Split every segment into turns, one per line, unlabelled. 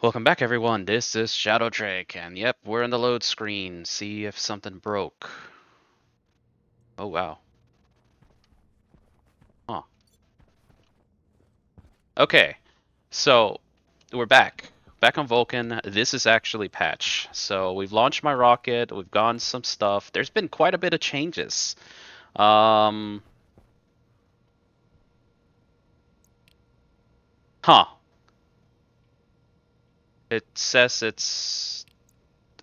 Welcome back, everyone. This is Shadow Drake, and yep, we're in the load screen. See if something broke. Oh, wow. Huh. Okay, so we're back. Back on Vulcan. This is actually patch. So we've launched my rocket, we've gone some stuff. There's been quite a bit of changes. Um, huh. It says it's...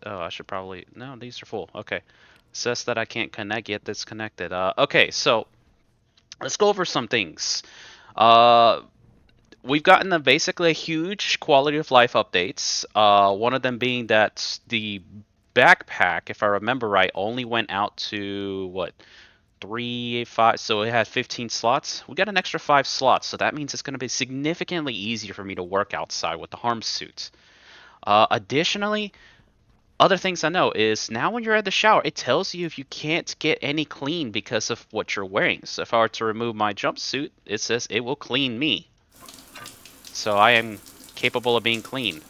Oh, I should probably... No, these are full. Okay. It says that I can't connect yet. That's connected. Okay, so let's go over some things. Uh, we've gotten basically a huge quality of life updates. One of them being that the backpack, if I remember right, only went out to what, 5. So it had 15 slots. We got an extra 5 slots, so that means it's going to be significantly easier for me to work outside with the harm suit. Additionally, other things I know is now when you're at the shower, it tells you if you can't get any clean because of what you're wearing. So if I were to remove my jumpsuit, it says it will clean me. So I am capable of being clean.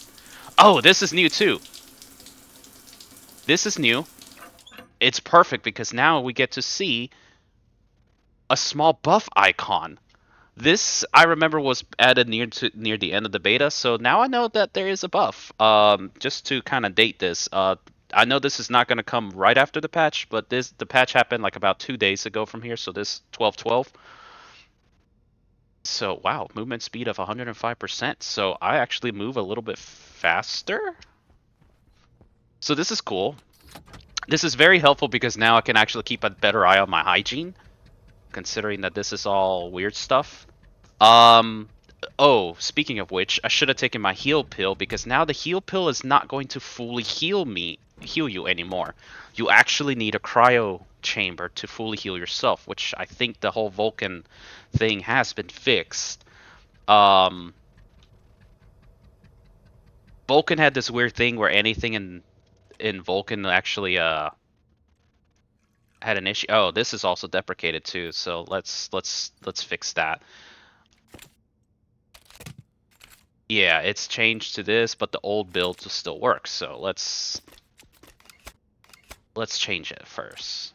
Oh, this is new too. This is new. It's perfect because now we get to see a small buff icon. This I remember was added near the end of the beta, so now I know that there is a buff. Just to kind of date this, I know this is not going to come right after the patch, but the patch happened like about 2 days ago from here, so this 12/12. So wow, movement speed of 105%. So I actually move a little bit faster. So this is cool. This is very helpful because now I can actually keep a better eye on my hygiene, considering that this is all weird stuff. Um, oh, speaking of which, I should have taken my heal pill because now the heal pill is not going to fully heal you anymore. You actually need a cryo chamber to fully heal yourself, which I think the whole Vulcan thing has been fixed. Um, Vulcan had this weird thing where anything in Vulcan actually had an issue. Oh, this is also deprecated too, so let's fix that. Yeah, it's changed to this, but the old build will still work. So let's change it first.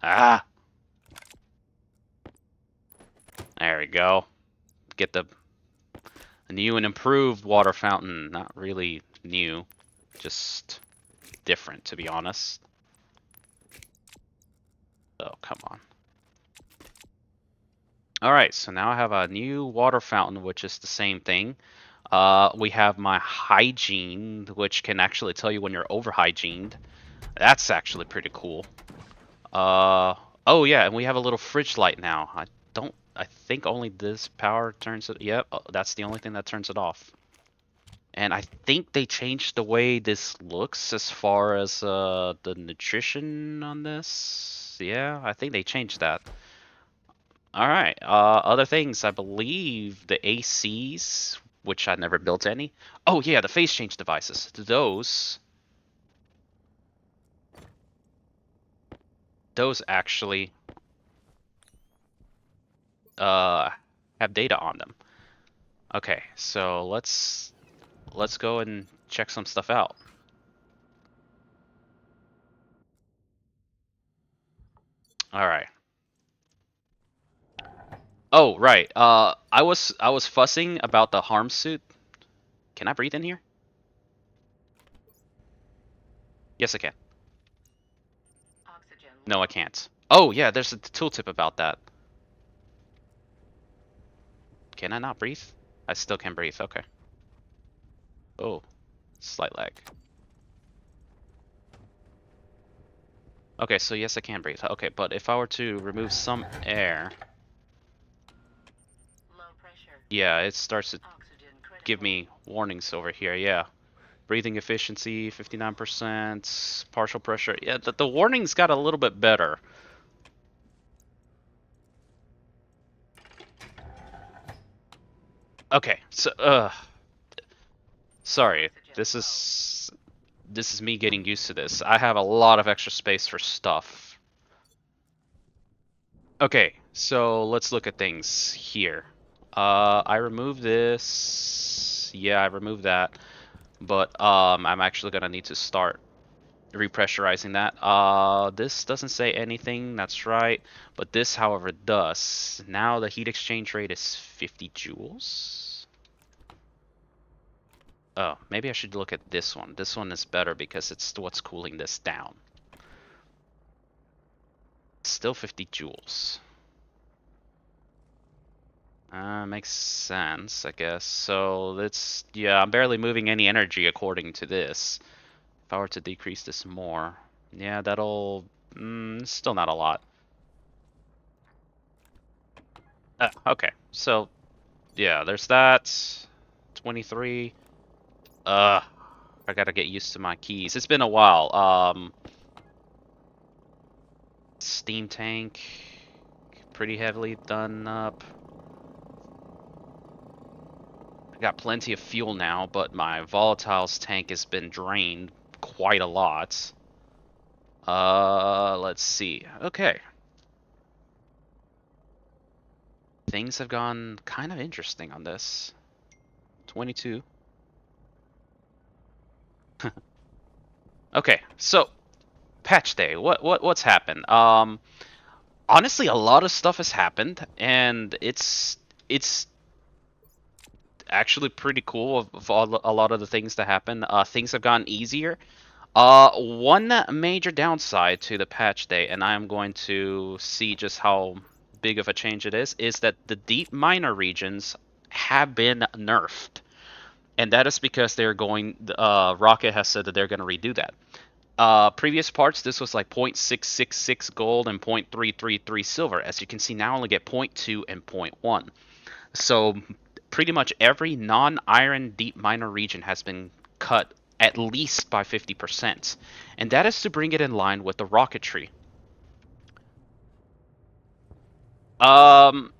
Ah, there we go. Get the new and improved water fountain. Not really new, just different, to be honest. Oh, come on. All right, so now I have a new water fountain, which is the same thing. We have my hygiene, which can actually tell you when you're over hygiened. That's actually pretty cool. Uh, oh yeah, and we have a little fridge light now. I think only this power turns it. Yep, that's the only thing that turns it off. And I think they changed the way this looks as far as the nutrition on this. Yeah, I think they changed that. All right. Other things, I believe the ACs, which I never built any. Oh yeah, the phase change devices. Those actually uh have data on them. Okay, so let's go and check some stuff out. All right. Oh, right. I was fussing about the harm suit. Can I breathe in here? Yes, I can. No, I can't. Oh, yeah, there's a tooltip about that. Can I not breathe? I still can breathe. Okay. Oh, slight lag. Okay, so yes, I can breathe. Okay, but if I were to remove some air, yeah, it starts to give me warnings over here. Yeah. Breathing efficiency, 59%, partial pressure. Yeah, the warnings got a little bit better. Okay, so sorry. This is me getting used to this. I have a lot of extra space for stuff. Okay, so let's look at things here. I removed this. this. Yeah, I removed that. But I'm actually gonna need to start repressurizing that. This doesn't say anything, that's right. But this, however, does. Now the heat exchange rate is 50 joules. Oh, maybe I should look at this one. This one is better because it's what's cooling this down. Still 50 joules. Makes sense, I guess. So it's, yeah, I'm barely moving any energy according to this. If I were to decrease this more, yeah, that'll, still not a lot. Okay, so yeah, there's that. 23. I gotta get used to my keys. It's been a while. Steam tank, pretty heavily done up. I got plenty of fuel now, but my volatiles tank has been drained quite a lot. Let's see. Okay. Things have gone kind of interesting on this. 22. Okay, so patch day. What's happened? Honestly, a lot of stuff has happened, and it's actually pretty cool of a lot of the things that happen. Things have gotten easier. One major downside to the patch day, and I'm going to see just how big of a change it is that the deep minor regions have been nerfed, and that is because they're going. Rocket has said that they're going to redo that. Previous parts, this was like 0.666 gold and 0.333 silver. As you can see now, I only get 0.2 and 0.1. So pretty much every non-iron deep minor region has been cut at least by 50%. And that is to bring it in line with the rocketry. Um,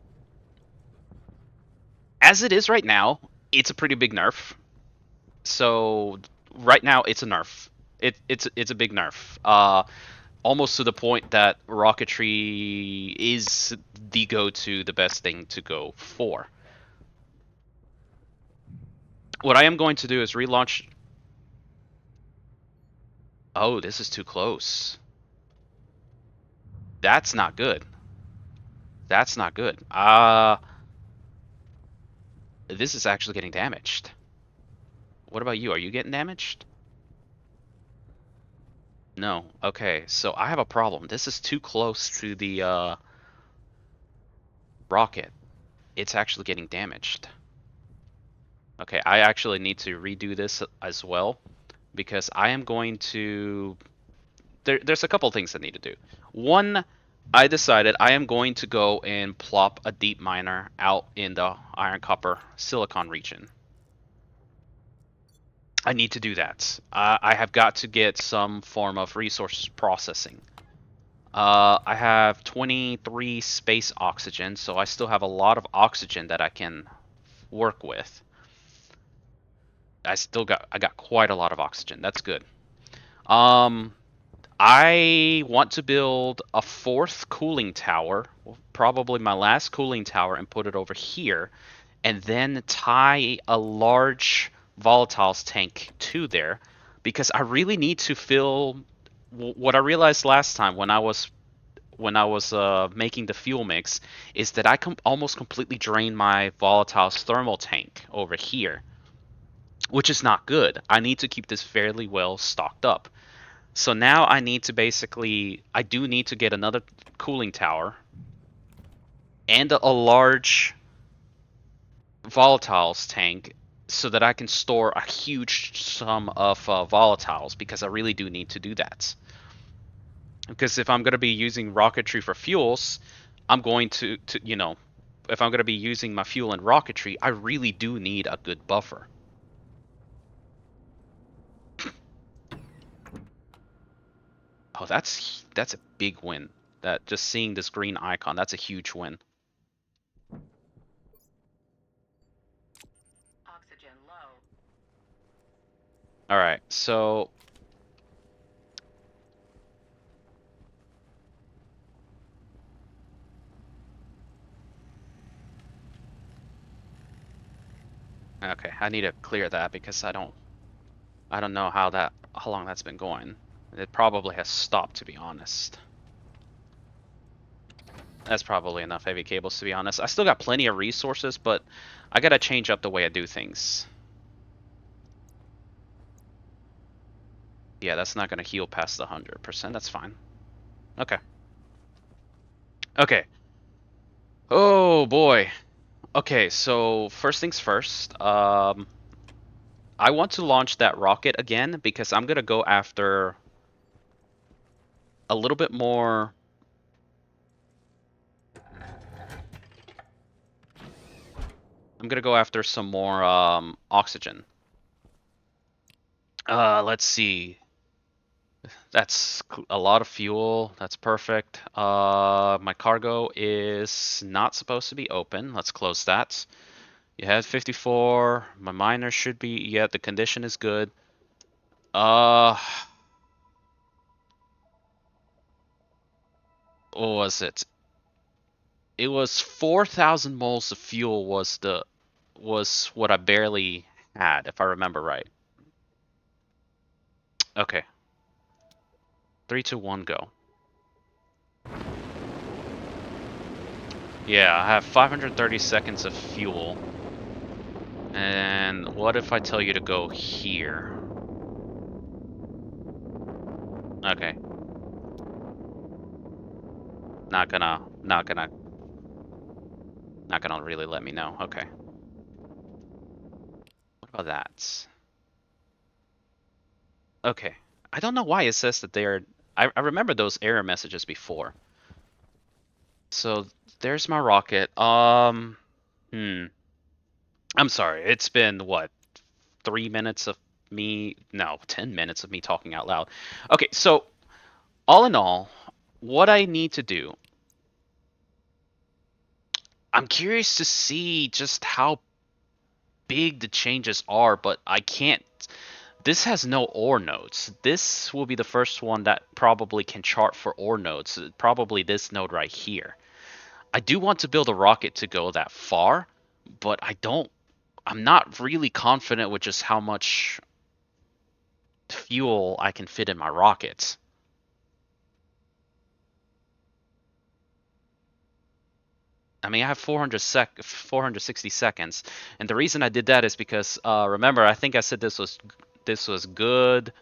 as it is right now, it's a pretty big nerf. So right now, it's a nerf. It's a big nerf. Almost to the point that rocketry is the go-to, the best thing to go for. What I am going to do is relaunch. Oh, this is too close. That's not good. That's not good. This is actually getting damaged. What about you? Are you getting damaged? No. Okay, so I have a problem. This is too close to the rocket. It's actually getting damaged. Okay, I actually need to redo this as well because I am going to. There's a couple things I need to do. One, I decided I am going to go and plop a deep miner out in the iron copper silicon region. I need to do that. I have got to get some form of resource processing. I have 23 space oxygen, so I still have a lot of oxygen that I can work with. I got quite a lot of oxygen. That's good. Um, I want to build a fourth cooling tower, probably my last cooling tower, and put it over here, and then tie a large volatiles tank to there, because I really need to fill. What I realized last time when I was making the fuel mix is that I almost completely drained my volatiles thermal tank over here, which is not good. I need to keep this fairly well stocked up. So now I need to basically, I do need to get another cooling tower and a large volatiles tank so that I can store a huge sum of volatiles, because I really do need to do that. Because if I'm going to be using rocketry for fuels, I'm going to if I'm going to be using my fuel in rocketry, I really do need a good buffer. Oh, that's a big win. That just seeing this green icon, that's a huge win.
Oxygen low.
All right, so Okay, I need to clear that because I don't know how long that's been going. It probably has stopped, to be honest. That's probably enough heavy cables, to be honest. I still got plenty of resources, but I gotta change up the way I do things. Yeah, that's not gonna heal past the 100%. That's fine. Okay. Okay. Oh boy. Okay, so first things first. I want to launch that rocket again because I'm gonna go after a little bit more. I'm gonna go after some more oxygen. Let's see. That's a lot of fuel. That's perfect. My cargo is not supposed to be open. Let's close that. You had 54. My miner should be. Yeah, the condition is good. Uh, what was it? It was 4,000 moles of fuel was what I barely had, if I remember right. Okay, 3, 2, 1, go. Yeah, I have 530 seconds of fuel. And what if I tell you to go here? Okay. Not gonna really let me know. Okay. What about that? Okay. I don't know why it says that they're. I remember those error messages before. So there's my rocket. Hmm. I'm sorry. It's been what, 3 minutes of me? No, 10 minutes of me talking out loud. Okay. So all in all, what I need to do. I'm curious to see just how big the changes are, but I can't. This has no ore nodes. This will be the first one that probably can chart for ore nodes. Probably this node right here. I do want to build a rocket to go that far, but I'm not really confident with just how much fuel I can fit in my rockets. I mean, I have 460 seconds, and the reason I did that is because remember, I think I said this was good,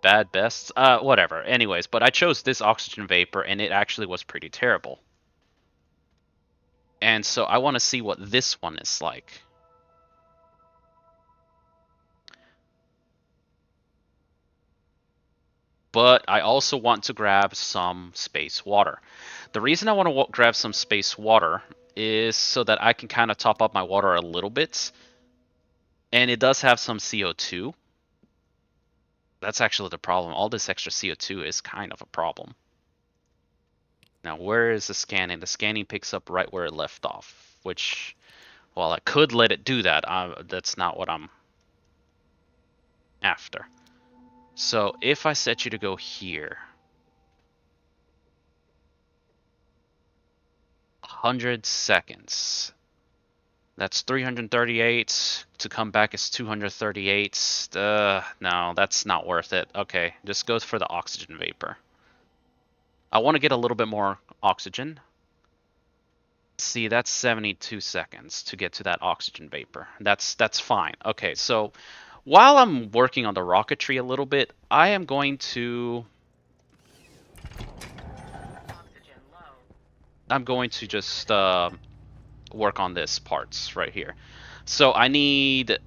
bad, best, whatever. Anyways, but I chose this oxygen vapor, and it actually was pretty terrible. And so I want to see what this one is like. But I also want to grab some space water. The reason I want to grab some space water is so that I can kind of top up my water a little bit. And it does have some CO2. That's actually the problem. All this extra CO2 is kind of a problem. Now, where is the scanning? The scanning picks up right where it left off, which, well, I could let it do that. That's not what I'm after. So if I set you to go here, 100 seconds. That's 338. To come back is 238. No, that's not worth it. Okay, just go for the oxygen vapor. I want to get a little bit more oxygen. See, that's 72 seconds to get to that oxygen vapor. That's fine. Okay, so while I'm working on the rocketry a little bit, I am going to just work on this parts right here. So I need.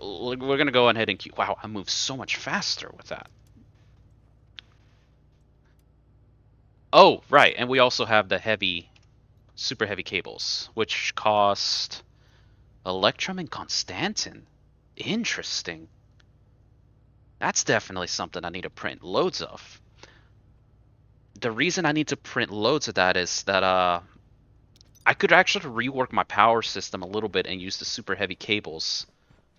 We're gonna go ahead and queue. Wow, I move so much faster with that. Oh, right, and we also have the super heavy cables, which cost Electrum and Constantin. Interesting. That's definitely something I need to print loads of. The reason I need to print loads of that is that I could actually rework my power system a little bit and use the super heavy cables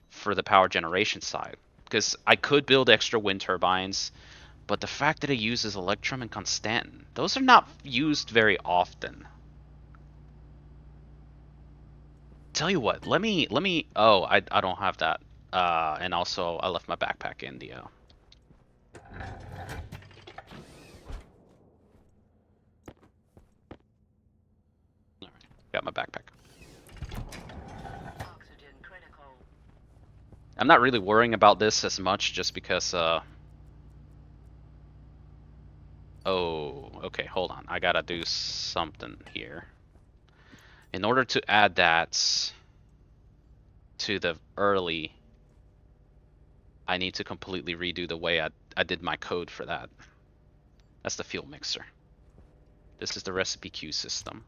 for the power generation side. Because I could build extra wind turbines, but the fact that it uses Electrum and Constantin, those are not used very often. tell you what. Let me. Oh, I don't have that. And also I left my backpack in the. All right, got my backpack. I'm not really worrying about this as much, just because. Oh, okay. Hold on. I gotta do something here. In order to add that to the early, I need to completely redo the way I did my code for that. That's the fuel mixer. This is the recipe queue system.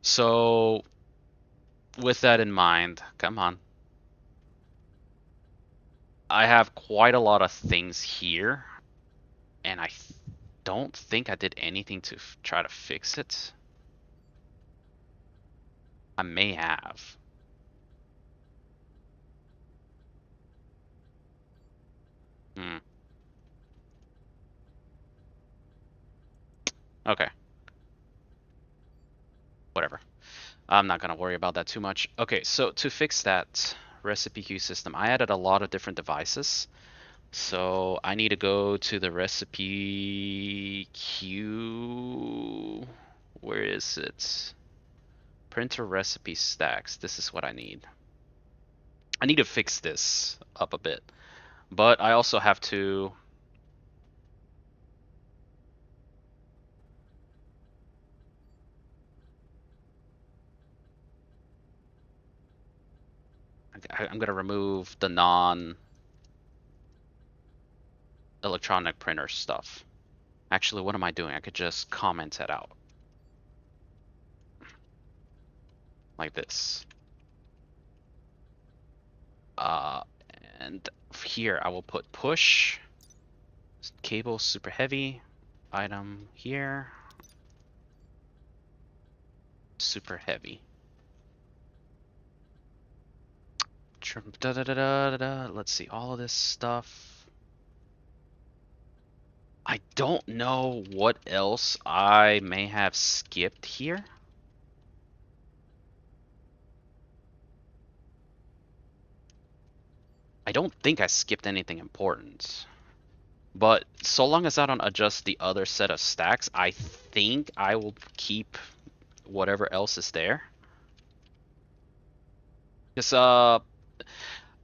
So, with that in mind, come on. I have quite a lot of things here, and I don't think I did anything to try to fix it. I may have. Hmm. Okay. Whatever. I'm not gonna worry about that too much. Okay, so to fix that recipe queue system, I added a lot of different devices. So I need to go to the recipe queue. Where is it? Printer recipe stacks. This is what I need. I need to fix this up a bit. But I also have to... I'm going to remove the non-electronic printer stuff. Actually, what am I doing? I could just comment it out. Like this. And here I will put push. Cable super heavy. Item here. Super heavy. Let's see, all of this stuff. I don't know what else I may have skipped here. I don't think I skipped anything important. But so long as I don't adjust the other set of stacks, I think I will keep whatever else is there. Because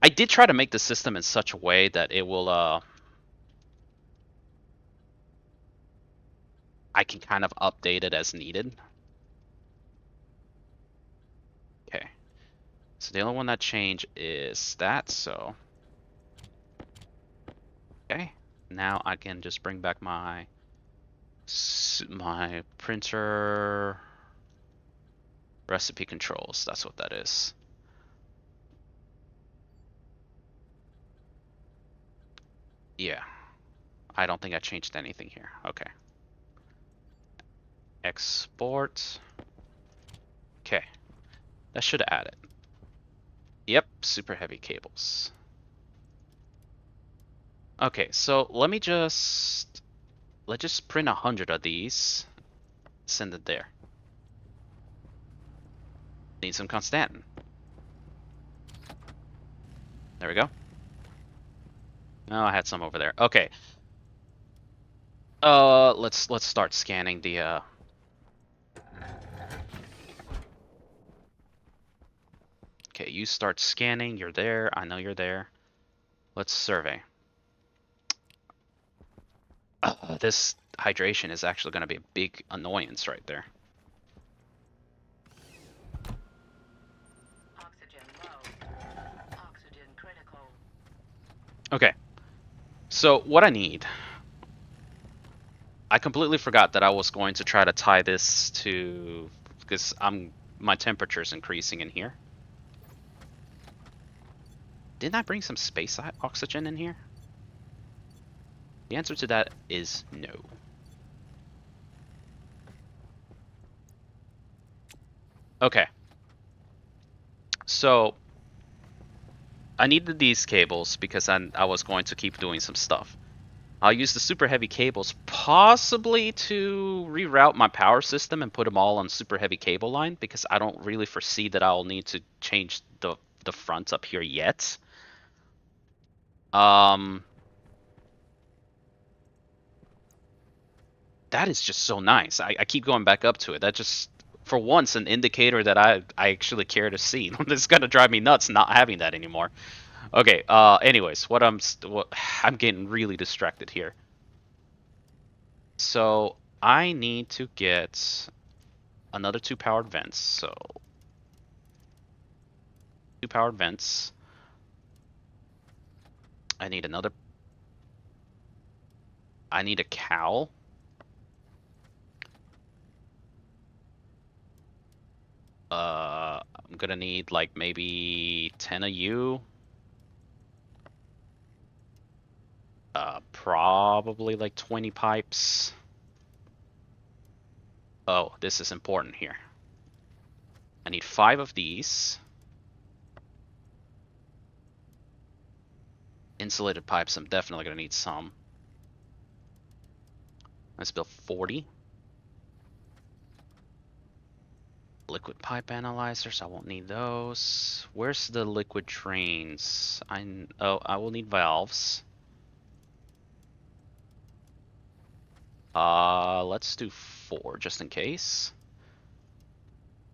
I did try to make the system in such a way that it will I can kind of update it as needed. Okay. So the only one that changed is that, so okay. Now I can just bring back my printer recipe controls. That's what that is. Yeah. I don't think I changed anything here. Okay. Export. Okay. That should add it. Yep, super heavy cables. Okay, so let's just print 100 of these. Send it there. Need some Constantin. There we go. Oh, I had some over there. Okay. Let's start scanning the Okay, you start scanning. You're there. I know you're there. Let's survey. This hydration is actually going to be a big annoyance right there.
Oxygen low. Oxygen critical.
Okay. So what I need... I completely forgot that I was going to try to tie this to... Because my temperature is increasing in here. Didn't I bring some space oxygen in here? The answer to that is no. Okay. So I needed these cables because I was going to keep doing some stuff. I'll use the super heavy cables possibly to reroute my power system and put them all on super heavy cable line because I don't really foresee that I'll need to change the fronts up here yet. Um, that is just so nice. I keep going back up to it. That just, for once, an indicator that I actually care to see. It's gonna drive me nuts not having that anymore. Okay. Anyways, I'm getting really distracted here. So I need to get another two powered vents. So two powered vents. I need another. I need a cowl. I'm gonna need like maybe 10 of you. Probably like 20 pipes. Oh, this is important here. I need 5 of these. Insulated pipes, I'm definitely gonna need some. Let's build 40. Liquid pipe analyzers, I won't need those. Where's the liquid drains? I will need valves. Let's do 4 just in case.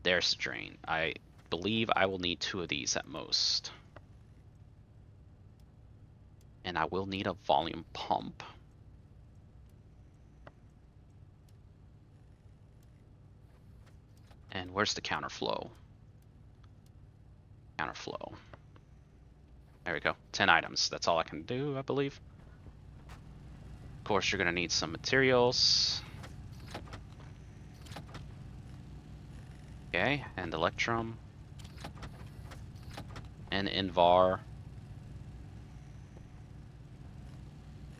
There's the drain. I believe I will need 2 of these at most. And I will need a volume pump. And where's the counterflow? Counterflow. There we go. 10 items. That's all I can do, I believe. Of course, you're going to need some materials. Okay, and Electrum. And Invar.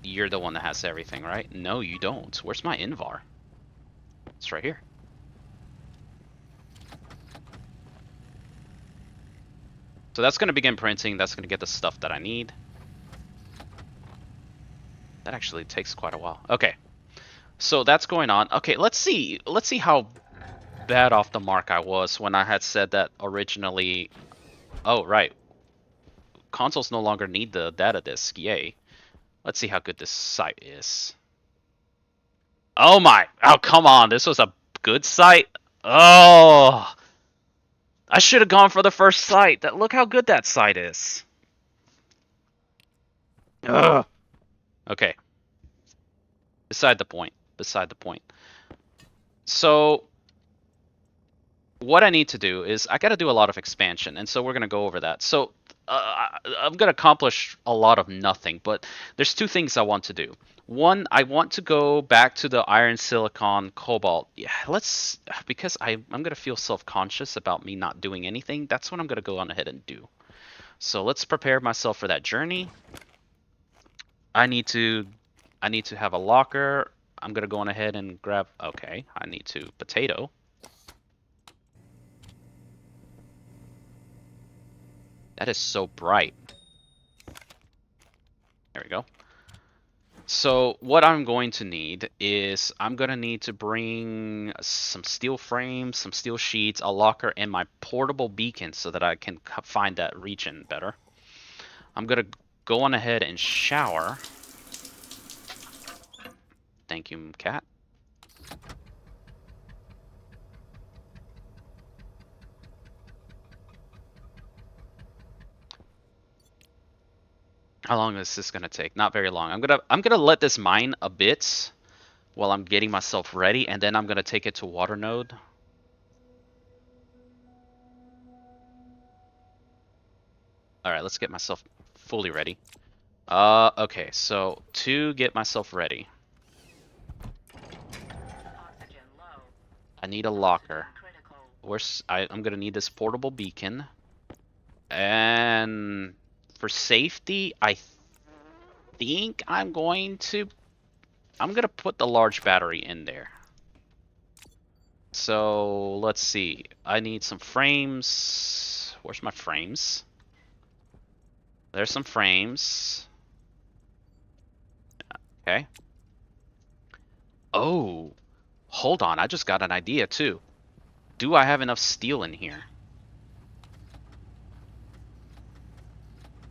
You're the one that has everything, right? No, you don't. Where's my Invar? It's right here. So that's going to begin printing. That's going to get the stuff that I need. That actually takes quite a while. Okay. So that's going on. Okay, let's see. Let's see how bad off the mark I was when I had said that originally. Oh, right. Consoles no longer need the data disk. Yay. Let's see how good this site is. Oh my. Oh, come on. This was a good site. Oh. I should have gone for the first site. Look how good that site is. Ugh. Okay. Beside the point. Beside the point. So what I need to do is I got to do a lot of expansion, and so we're going to go over that. So I'm going to accomplish a lot of nothing, but there's 2 things I want to do. One, I want to go back to the iron, silicon, cobalt. Yeah, because I'm going to feel self-conscious about me not doing anything. That's what I'm going to go on ahead and do. So let's prepare myself for that journey. I need to have a locker. I'm going to go on ahead and grab, okay, I need to potato. That is so bright. There we go. So what I'm going to need is I'm going to need to bring some steel frames, some steel sheets, a locker, and my portable beacon so that I can find that region better. I'm going to go on ahead and shower. Thank you, cat. How long is this gonna take? Not very long. I'm gonna let this mine a bit while I'm getting myself ready, and then I'm gonna take it to water node. All right, let's get myself fully ready. Okay, so to get myself ready,
Oxygen low.
I need a locker.
Critical.
I'm gonna need this portable beacon, and for safety, I think I'm gonna put the large battery in there. So let's see. I need some frames. Where's my frames? There's some frames. Okay. Oh, hold on. I just got an idea too. Do I have enough steel in here?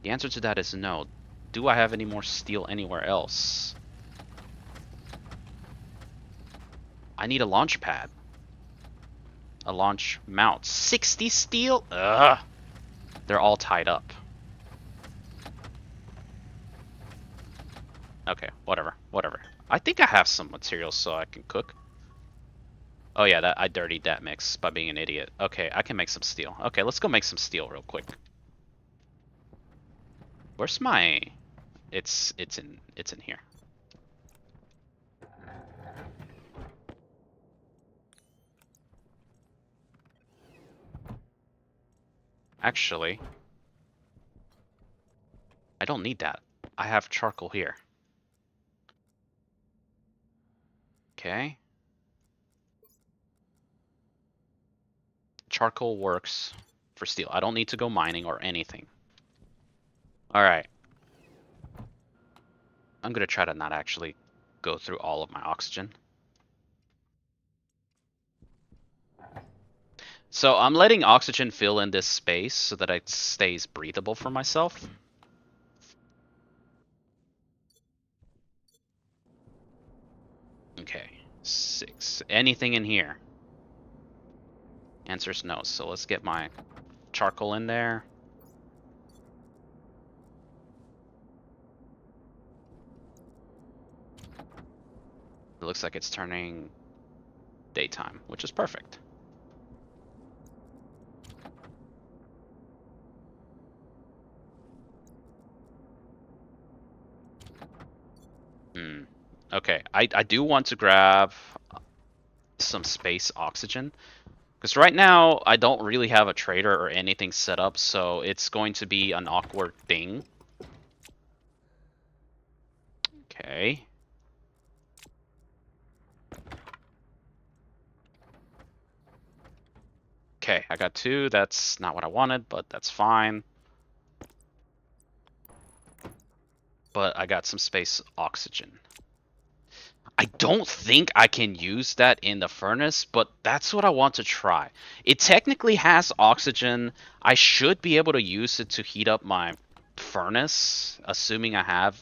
The answer to that is no. Do I have any more steel anywhere else? I need a launch pad. A launch mount. 60 steel? Ugh. They're all tied up. Okay, whatever. Whatever. I think I have some materials so I can cook. Oh yeah, that I dirtied that mix by being an idiot. Okay, I can make some steel. Okay, let's go make some steel real quick. Where's my... It's in here. Actually, I don't need that. I have charcoal here. Okay. Charcoal works for steel. I don't need to go mining or anything. Alright. I'm gonna try to not actually go through all of my oxygen. So I'm letting oxygen fill in this space so that it stays breathable for myself. Okay, 6. Anything in here? Answer's no. So let's get my charcoal in there. It looks like it's turning daytime, which is perfect. Okay, I do want to grab some space oxygen. Because right now, I don't really have a trader or anything set up, so it's going to be an awkward thing. Okay. Okay, I got 2. That's not what I wanted, but that's fine. But I got some space oxygen. I don't think I can use that in the furnace, but that's what I want to try. It technically has oxygen. I should be able to use it to heat up my furnace, assuming I have...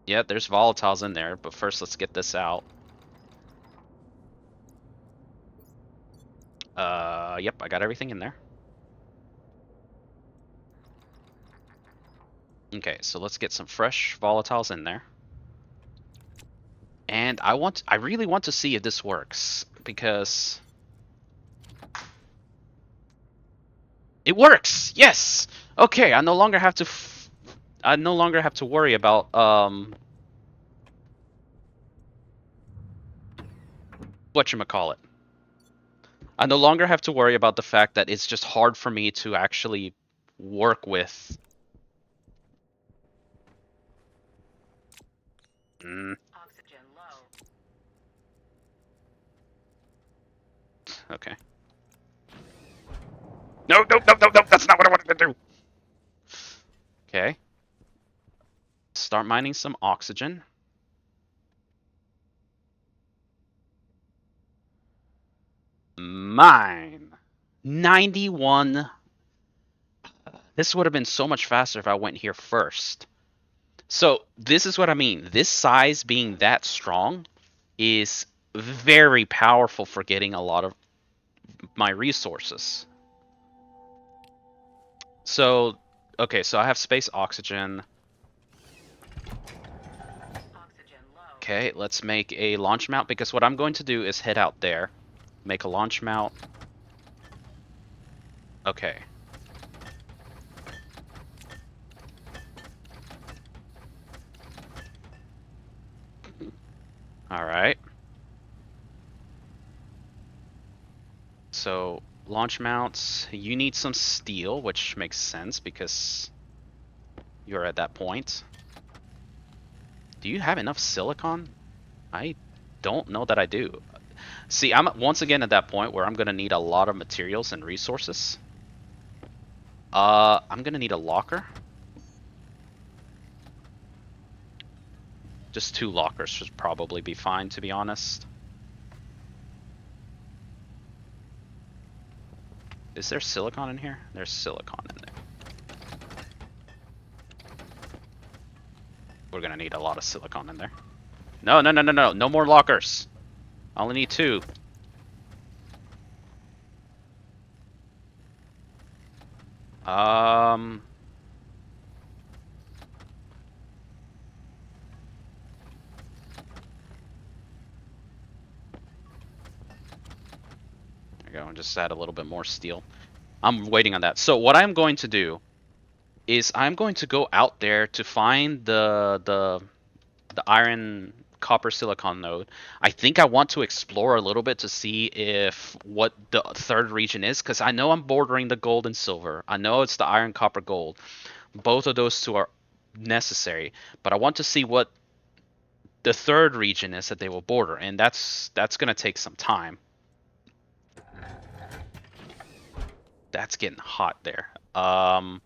Yeah, there's volatiles in there, but first let's get this out. Yep, I got everything in there. Okay, so let's get some fresh volatiles in there. And I really want to see if this works, because it works. Yes. Okay, I no longer have to worry about whatchamacallit. I no longer have to worry about the fact that it's just hard for me to actually work with.
Oxygen low.
Okay. No, no, no, no, no, that's not what I wanted to do. Okay. Start mining some oxygen. Mine. 91. This would have been so much faster if I went here first. So this is what I mean. This size being that strong is very powerful for getting a lot of my resources. So, okay, so I have space oxygen.
Oxygen low.
Okay, let's make a launch mount, because what I'm going to do is head out there, make a launch mount. Okay. All right. So, launch mounts, you need some steel, which makes sense because you're at that point. Do you have enough silicon? I don't know that I do. See, I'm once again at that point where I'm going to need a lot of materials and resources. I'm going to need a locker. Just 2 lockers should probably be fine, to be honest. Is there silicon in here? There's silicon in there. We're gonna need a lot of silicon in there. No, no, no, no, no. No more lockers. I only need 2. Um... There we go, and just add a little bit more steel. I'm waiting on that. So what I'm going to do is I'm going to go out there to find the iron copper silicon node. I think I want to explore a little bit to see if what the third region is, because I know I'm bordering the gold and silver. I know it's the iron, copper, gold. Both of those two are necessary, but I want to see what the third region is that they will border, and that's gonna take some time. That's getting hot there. I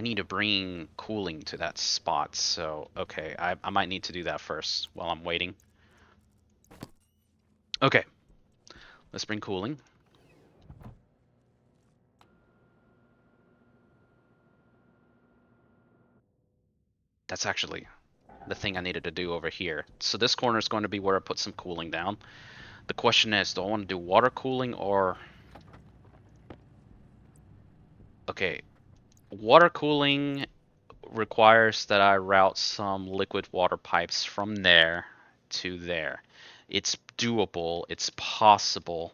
need to bring cooling to that spot, so okay, I might need to do that first while I'm waiting. Okay, let's bring cooling. That's actually the thing I needed to do over here. So this corner is going to be where I put some cooling down. The question is, do I want to do water cooling or... Okay, water cooling requires that I route some liquid water pipes from there to there. It's doable, it's possible.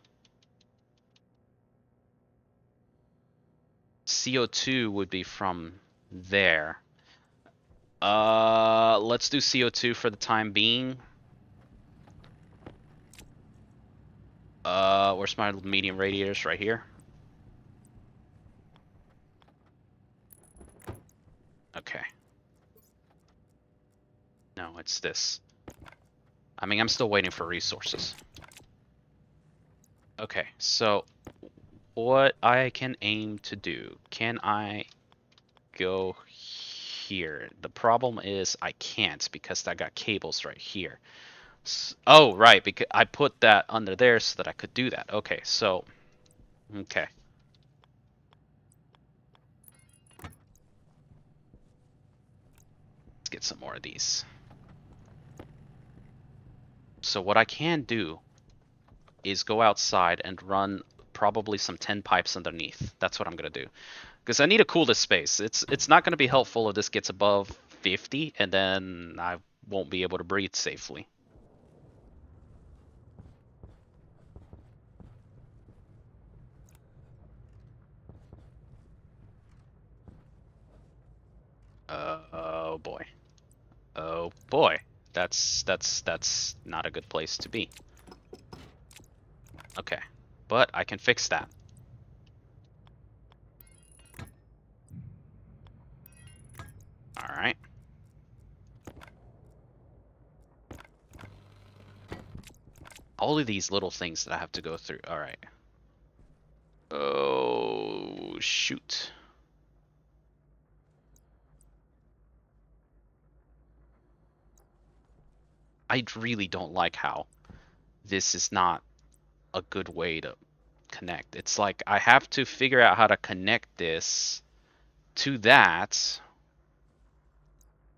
CO2 would be from there. Let's do CO2 for the time being. Where's my medium radiators? Right here. Okay. No, it's this. I mean, I'm still waiting for resources. Okay, so what I can aim to do, can I go here? The problem is I can't because I got cables right here. Oh, right, because I put that under there so that I could do that. Okay, so, okay. Let's get some more of these. So what I can do is go outside and run probably some 10 pipes underneath. That's what I'm going to do. Because I need to cool this space. It's not going to be helpful if this gets above 50, and then I won't be able to breathe safely. Oh boy. Oh boy. That's not a good place to be. Okay. But I can fix that. Alright. All of these little things that I have to go through. Alright. Oh, shoot. I really don't like how this is not a good way to connect. It's like I have to figure out how to connect this to that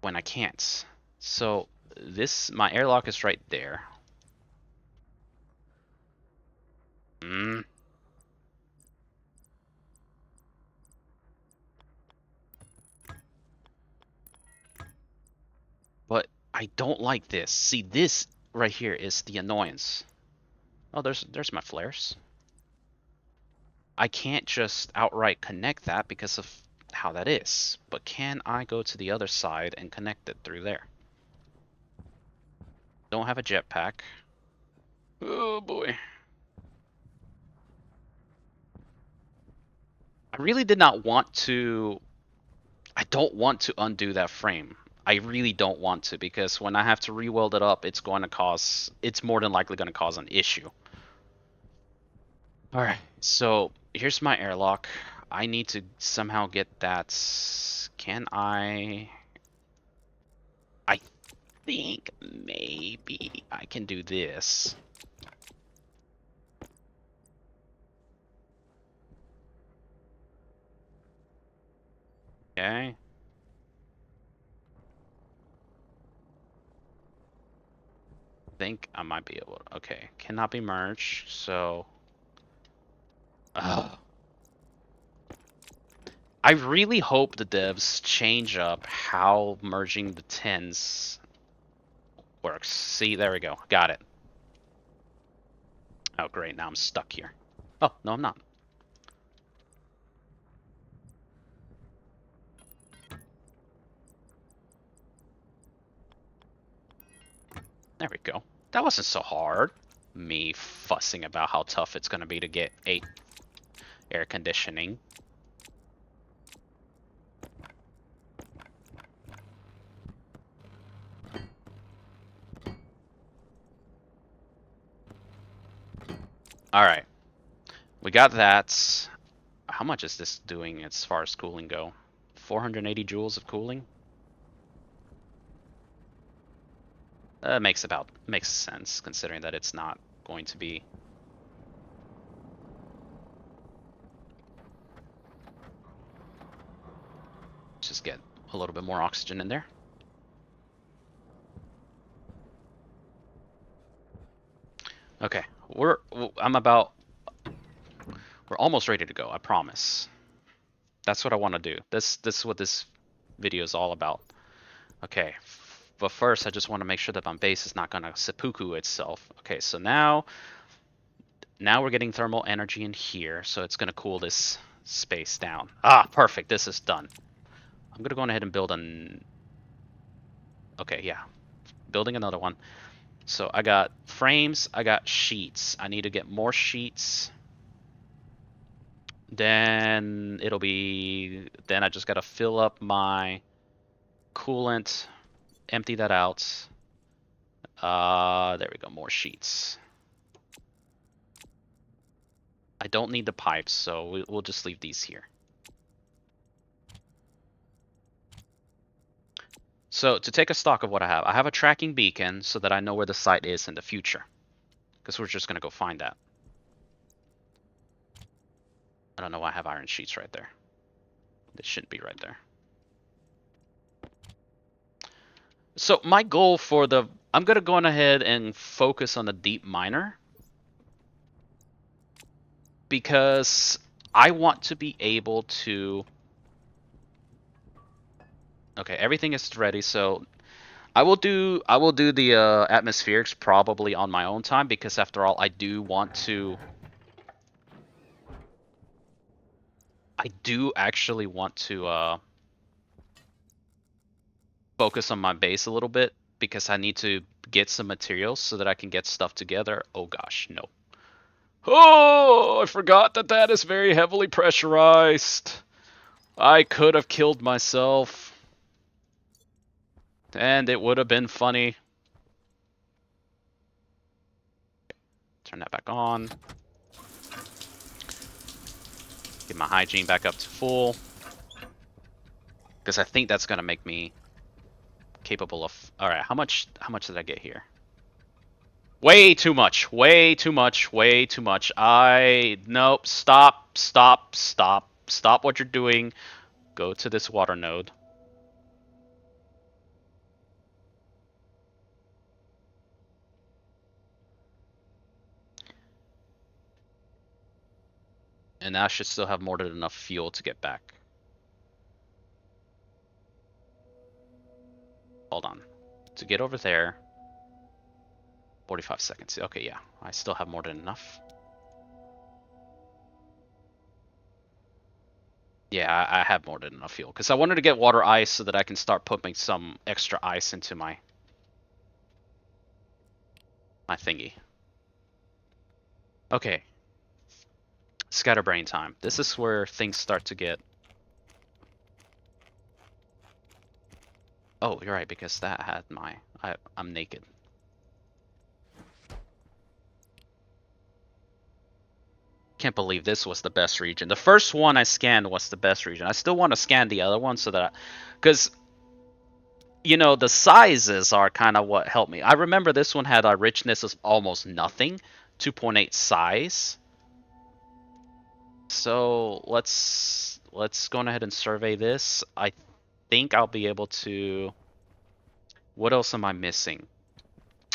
when I can't. So this, my airlock is right there. Mm. But I don't like this. See, this right here is the annoyance. Oh, there's my flares. I can't just outright connect that because of how that is. But can I go to the other side and connect it through there? Don't have a jetpack. Oh boy. I really did not want to... I don't want to undo that frame. I really don't want to, because when I have to re-weld it up, it's going to cause... It's more than likely going to cause an issue. Alright, so here's my airlock. I need to somehow get that. Can I? I think maybe I can do this. Okay. Think I might be able to. Okay. Cannot be merged. So. Ugh. I really hope the devs change up how merging the tins works. See, there we go. Got it. Oh, great. Now I'm stuck here. Oh, no, I'm not. There we go. That wasn't so hard. Me fussing about how tough it's going to be to get 8 air conditioning. Alright. We got that. How much is this doing as far as cooling go? 480 joules of cooling? Makes sense considering that it's not going to be. Just get a little bit more oxygen in there. Okay, we're almost ready to go, I promise. That's what I want to do. This is what this video is all about. Okay, but first I just want to make sure that my base is not gonna seppuku itself. Okay, so now we're getting thermal energy in here, so it's gonna cool this space down. Ah, perfect. This is done. I'm gonna go ahead and build an. Okay, yeah, building another one. So I got frames, I got sheets. I need to get more sheets. Then it'll be. Then I just gotta fill up my coolant, empty that out. There we go, more sheets. I don't need the pipes, so we'll just leave these here. So to take a stock of what I have a tracking beacon so that I know where the site is in the future. Because we're just gonna go find that. I don't know why I have iron sheets right there. They shouldn't be right there. So my goal for the... I'm gonna go on ahead and focus on the deep miner. Because I want to be able to... Okay, everything is ready, so I will do the atmospherics probably on my own time because after all I do actually want to focus on my base a little bit because I need to get some materials so that I can get stuff together. Oh gosh, no. Oh, I forgot that that is very heavily pressurized. I could have killed myself. And it would have been funny. Turn that back on. Get my hygiene back up to full. Because I think that's going to make me capable of... Alright, how much did I get here? Way too much. Way too much. Way too much. Nope. Stop. Stop. Stop. Stop what you're doing. Go to this water node. And I should still have more than enough fuel to get back. Hold on. To get over there... 45 seconds. Okay, yeah. I still have more than enough. Yeah, I have more than enough fuel. Because I wanted to get water ice so that I can start putting some extra ice into my thingy. Okay. Scatterbrain time. This is where things start to get... Oh, you're right, because that had my... I'm naked. Can't believe this was the best region. The first one I scanned was the best region. I still want to scan the other one so that, because you know the sizes are kind of what helped me. I remember this one had a richness of almost nothing, 2.8 size. So let's go ahead and survey this. I think I'll be able to. What else am I missing?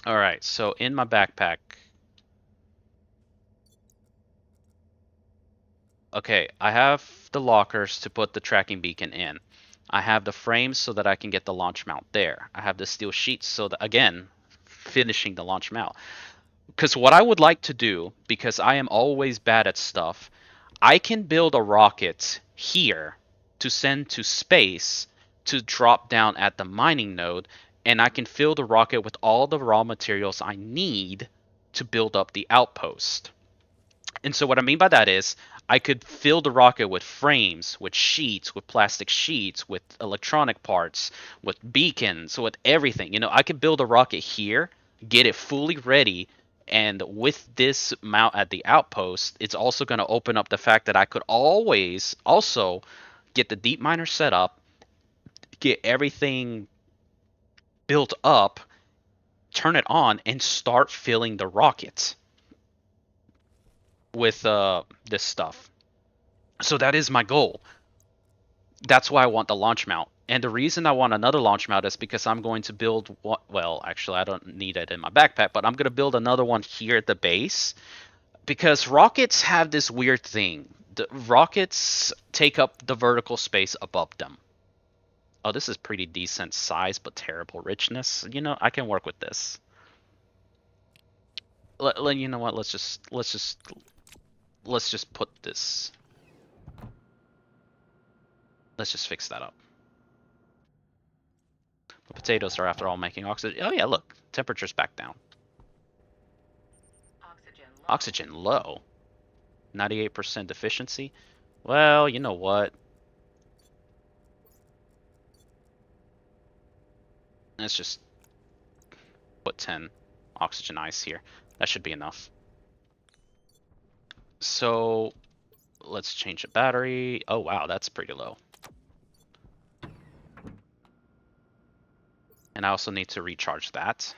All right, so in my backpack. Okay, I have the lockers to put the tracking beacon in. I have the frames so that I can get the launch mount there. I have the steel sheets so that, again, finishing the launch mount. Because what I would like to do, because I am always bad at stuff, I can build a rocket here to send to space to drop down at the mining node, and I can fill the rocket with all the raw materials I need to build up the outpost. And so what I mean by that is I could fill the rocket with frames, with sheets, with plastic sheets, with electronic parts, with beacons, with everything. You know, I could build a rocket here, get it fully ready, and with this mount at the outpost, it's also going to open up the fact that I could always also get the deep miner set up, get everything built up, turn it on, and start filling the rocket with this stuff. So that is my goal. That's why I want the launch mount. And the reason I want another launch mount is because I'm going to build one. Well, actually, I don't need it in my backpack, but I'm going to build another one here at the base because rockets have this weird thing. The rockets take up the vertical space above them. Oh, this is pretty decent size, but terrible richness. You know, I can work with this. You know what? Let's just put this. Let's just fix that up. The potatoes are, after all, making oxygen. Oh yeah, look, temperature's back down.
Oxygen low.
Oxygen low. 98% efficiency. Well, you know what? Let's just put 10 oxygen ice here. That should be enough. So let's change the battery. Oh wow, that's pretty low. And I also need to recharge that.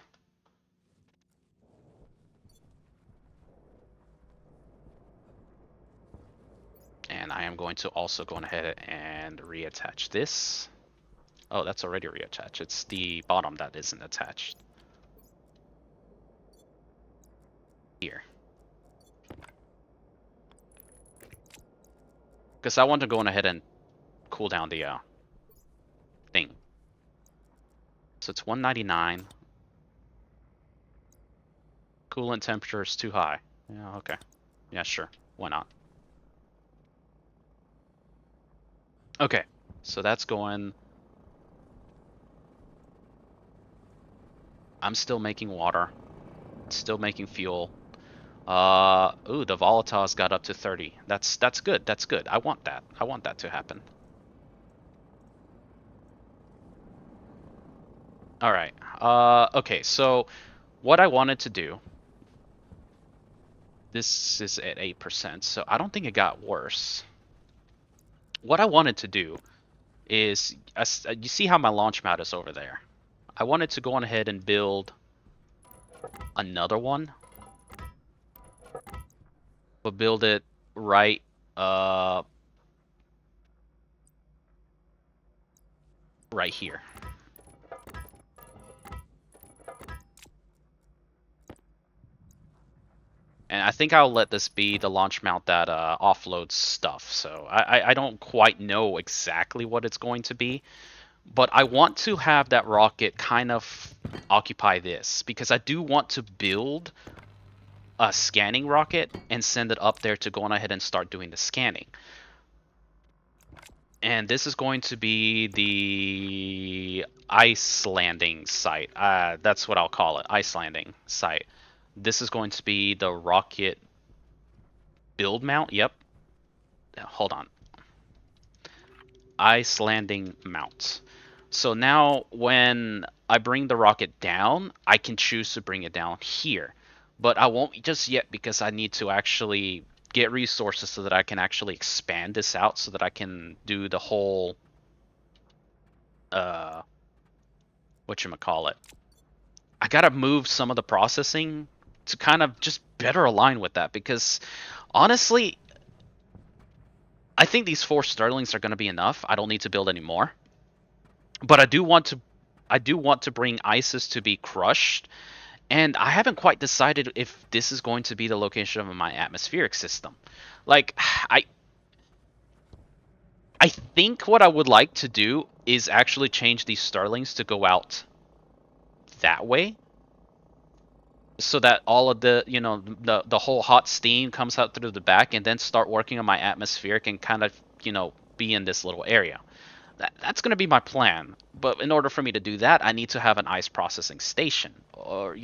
And I am going to also go ahead and reattach this. Oh, that's already reattached. It's the bottom that isn't attached. Here. Because I want to go ahead and cool down the thing. So it's 199. Coolant temperature is too high. Yeah, okay. Yeah, sure. Why not? Okay, so that's going. I'm still making water. Still making fuel. Ooh, the volatiles got up to 30. That's good. That's good. I want that. I want that to happen. All right. Okay, so what I wanted to do. This is at 8%, so I don't think it got worse. What I wanted to do is, you see how my launch mount is over there. I wanted to go on ahead and build another one, but build it right right here. And I think I'll let this be the launch mount that offloads stuff. So I don't quite know exactly what it's going to be, but I want to have that rocket kind of occupy this because I do want to build a scanning rocket and send it up there to go on ahead and start doing the scanning. And this is going to be the ice landing site. That's what I'll call it, ice landing site. This is going to be the rocket build mount. Yep. Hold on. Ice landing mount. So now when I bring the rocket down, I can choose to bring it down here. But I won't just yet because I need to actually get resources so that I can actually expand this out so that I can do the whole whatchamacallit. I gotta move some of the processing to kind of just better align with that because honestly, I think these 4 sterlings are gonna be enough. I don't need to build any more. But I do want to bring ISIS to be crushed, and I haven't quite decided if this is going to be the location of my atmospheric system. Like I think what I would like to do is actually change these sterlings to go out that way so that all of the the whole hot steam comes out through the back and then start working on my atmospheric and kind of be in this little area. That's going to be my plan, but in order for me to do that I need to have an ice processing station, or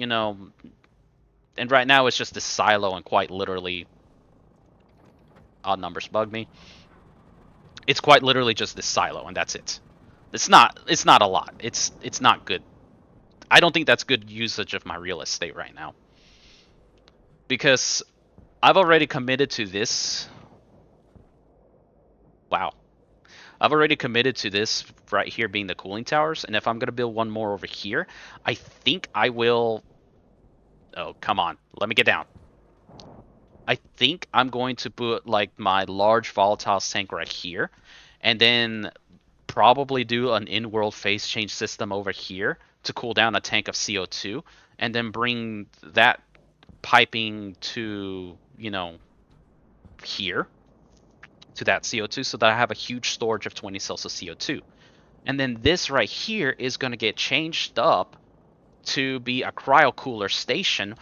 and right now it's just this silo, and quite literally, odd numbers bug me, it's quite literally just this silo and that's it. It's not a lot. It's not good. I don't think that's good usage of my real estate right now, because I've already committed to this. Wow. I've already committed to this right here being the cooling towers, and if I'm going to build one more over here, I think I will... Oh, come on. Let me get down. I think I'm going to put like my large volatile tank right here, and then probably do an in-world phase change system over here to cool down a tank of CO2, and then bring that piping to, here to that CO2 so that I have a huge storage of 20 cells of CO2. And then this right here is going to get changed up to be a cryo cooler station,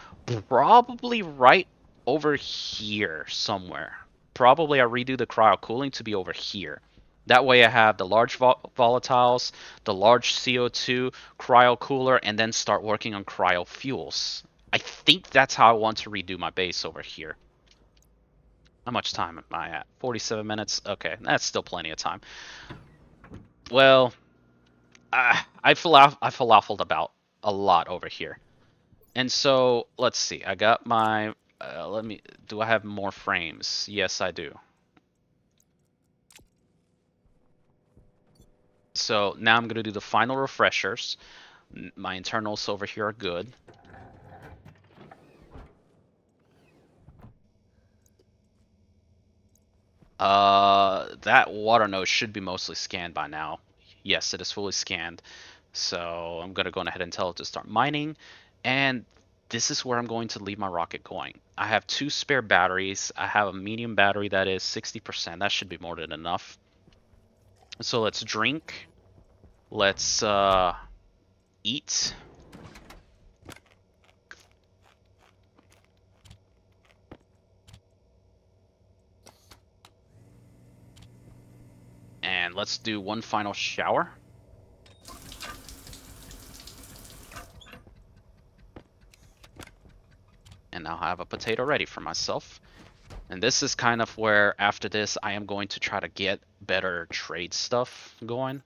probably right over here somewhere. Probably I redo the cryo cooling to be over here. That way I have the large volatiles, the large CO2, cryo cooler, and then start working on cryo fuels. I think that's how I want to redo my base over here. How much time am I at? 47 minutes? Okay, that's still plenty of time. Well, I falafeled about a lot over here. And so, let's see. I got my... do I have more frames? Yes, I do. So, now I'm going to do the final refreshers. My internals over here are good. That water node should be mostly scanned by now. Yes, it is fully scanned. So I'm gonna go ahead and tell it to start mining, and this is where I'm going to leave my rocket going. I have 2 spare batteries. I have a medium battery that is 60%. That should be more than enough. So let's drink. Let's eat. And let's do one final shower. And now I have a potato ready for myself. And this is kind of where, after this, I am going to try to get better trade stuff going.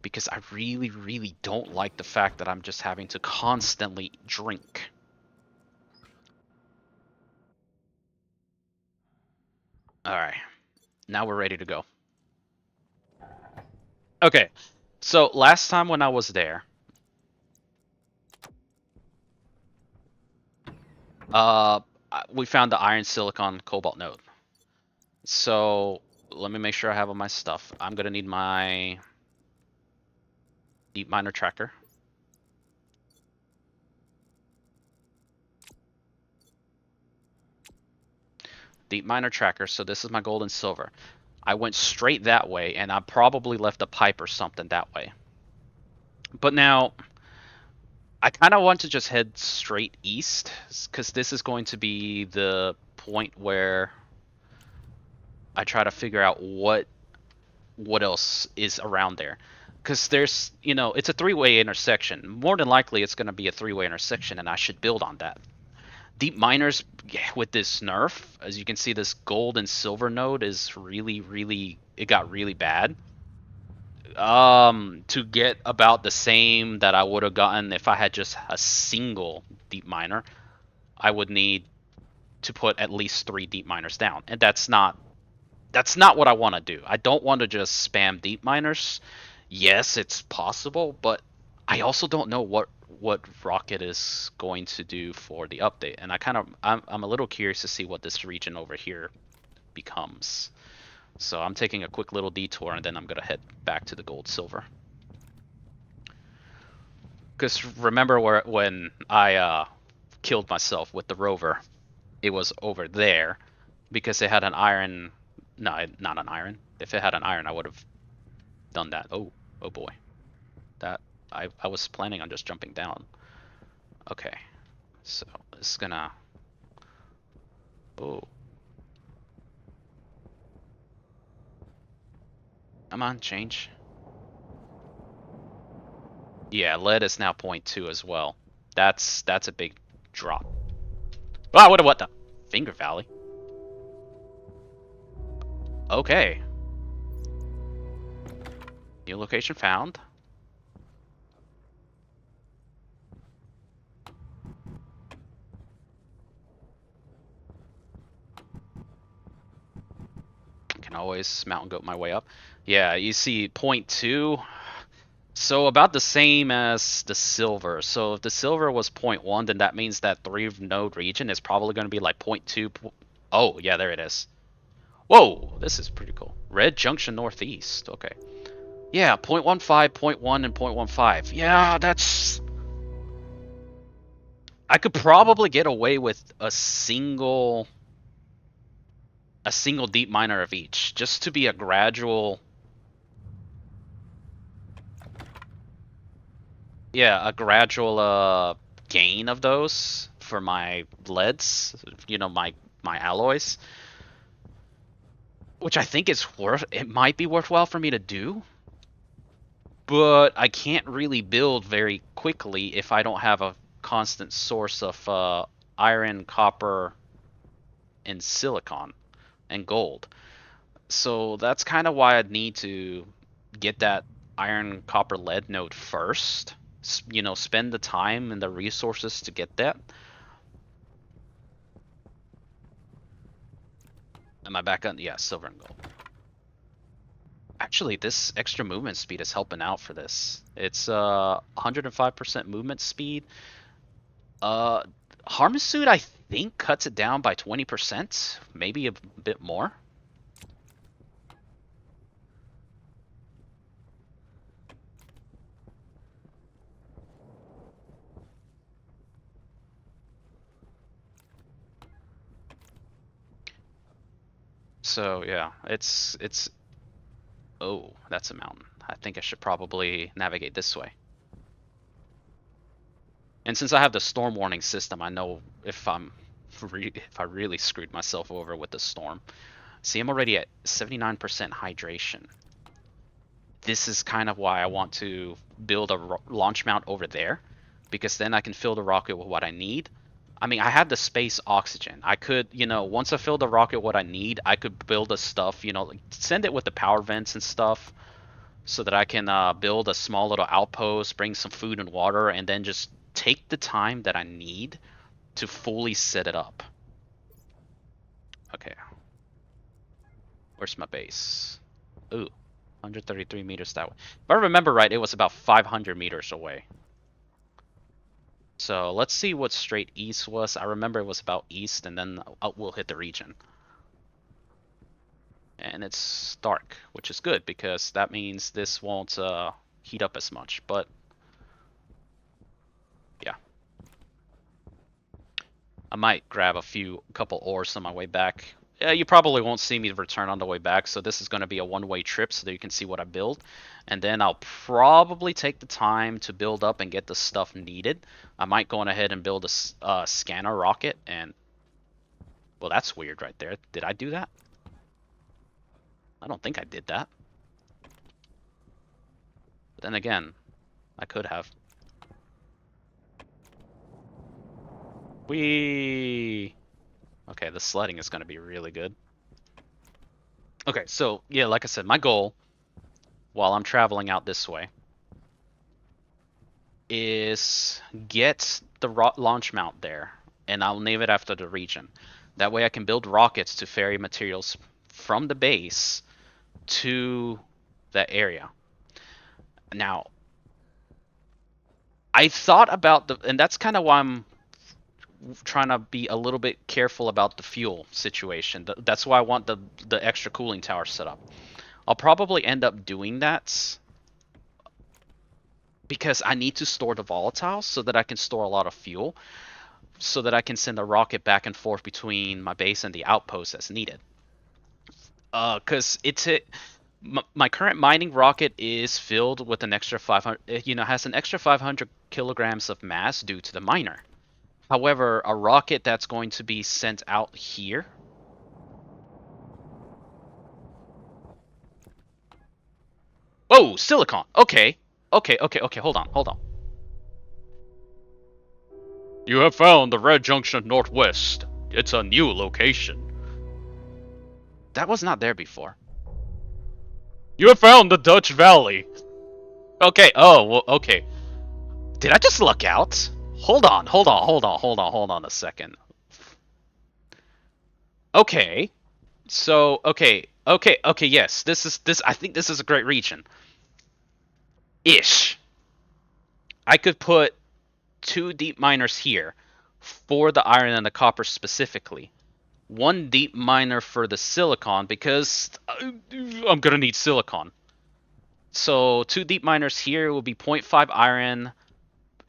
Because I really, really don't like the fact that I'm just having to constantly drink. Alright. Now we're ready to go. Okay. So, last time when I was there... we found the iron silicon cobalt node. So let me make sure I have all my stuff. I'm gonna need my deep miner tracker. Deep miner tracker. So this is my gold and silver. I went straight that way, and I probably left a pipe or something that way. But now I kind of want to just head straight east, because this is going to be the point where I try to figure out what else is around there. Because there's, it's a 3-way intersection. More than likely, it's going to be a 3-way intersection, and I should build on that. Deep miners, with this nerf, as you can see, this gold and silver node is really, really, it got really bad. To get about the same that I would have gotten if I had just a single deep miner, I would need to put at least 3 deep miners down, and that's not what I want to do. I don't want to just spam deep miners. Yes, it's possible, but I also don't know what Rocket is going to do for the update, and I'm a little curious to see what this region over here becomes. So I'm taking a quick little detour, and then I'm gonna head back to the gold silver. Because remember when I killed myself with the rover, it was over there because it had an iron. No, not an iron. If it had an iron, I would have done that. Oh, oh boy. That I was planning on just jumping down. Okay, so it's gonna. Oh, come on, change. Yeah, lead is now 0.2 as well. That's a big drop. Ah, what the Finger Valley? Okay, new location found. Can always mountain goat my way up. Yeah, you see 0.2. So about the same as the silver. So if the silver was 0.1, then that means that 3 node region is probably going to be like 0.2. Oh, yeah, there it is. Whoa, this is pretty cool. Red Junction Northeast. Okay. Yeah, 0.15, 0.1, and 0.15. Yeah, that's... I could probably get away with a single deep miner of each, just to be a gradual... Yeah, a gradual gain of those for my leads, my alloys, which I think it might be worthwhile for me to do, but I can't really build very quickly if I don't have a constant source of iron, copper, and silicon and gold. So that's kind of why I'd need to get that iron, copper, lead node first. Spend the time and the resources to get that. Am I back on? Yeah, silver and gold. Actually, this extra movement speed is helping out for this. It's 105% movement speed. Uh, Harmasoot, I think, cuts it down by 20%, maybe a bit more. So yeah, it's. Oh, that's a mountain. I think I should probably navigate this way. And since I have the storm warning system, I know if if I really screwed myself over with the storm. See, I'm already at 79% hydration. This is kind of why I want to build a launch mount over there, because then I can fill the rocket with what I need. I mean, I have the space oxygen. I could, once I fill the rocket what I need, I could build the stuff, like send it with the power vents and stuff so that I can build a small little outpost, bring some food and water, and then just take the time that I need to fully set it up. Okay. Where's my base? Ooh, 133 meters that way. If I remember right, it was about 500 meters away. So let's see what straight east was. I remember it was about east, and then we'll hit the region. And it's dark, which is good because that means this won't heat up as much. But yeah, I might grab a couple ores on my way back. Yeah, you probably won't see me return on the way back, so this is going to be a one-way trip so that you can see what I build. And then I'll probably take the time to build up and get the stuff needed. I might go on ahead and build a scanner rocket, and... Well, that's weird right there. Did I do that? I don't think I did that. But then again, I could have. Whee! Okay, the sledding is going to be really good. Okay, so, yeah, like I said, my goal, while I'm traveling out this way, is get the launch mount there and I'll name it after the region. That way I can build rockets to ferry materials from the base to that area. Now, I thought about and that's kind of why I'm trying to be a little bit careful about the fuel situation. That's why I want the extra cooling tower set up. I'll probably end up doing that because I need to store the volatiles so that I can store a lot of fuel, so that I can send a rocket back and forth between my base and the outpost as needed. Because my current mining rocket is filled with an extra 500, has an extra 500 kilograms of mass due to the miner. However, a rocket that's going to be sent out here. Oh, silicon. Okay. Okay. Hold on. You have found the red junction northwest. It's a new location. That was not there before. You have found the Dutch Valley. Okay. Oh, well, okay. Did I just luck out? Hold on a second. Okay. So, okay, yes. This I think this is a great region. Ish. I could put 2 deep miners here for the iron and the copper specifically. 1 deep miner for the silicon because I'm gonna need silicon. So 2 deep miners here will be 0.5 iron.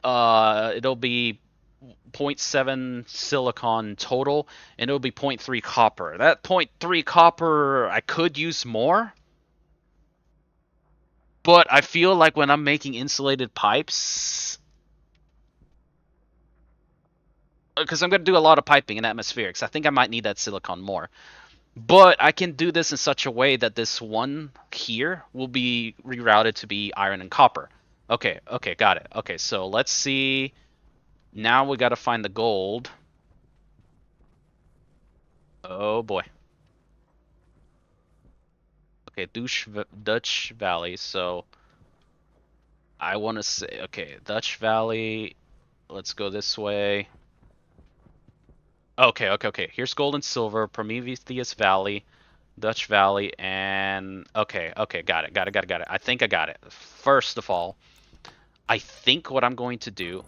It'll be zero point 0.7 silicon total, and it'll be zero point 0.3 copper. That zero point 0.3 copper, I could use more, but I feel like when I'm making insulated pipes, because I'm going to do a lot of piping in atmospherics, I think I might need that silicon more. But I can do this in such a way that this one here will be rerouted to be iron and copper. Okay, got it. Okay, so let's see. Now we got to find the gold. Oh boy. Okay, Dutch Valley. So I want to say, okay, Dutch Valley. Let's go this way. Okay. Here's gold and silver, Prometheus Valley, Dutch Valley, and okay. Got it. I think I got it. First of all, I think what I'm going to do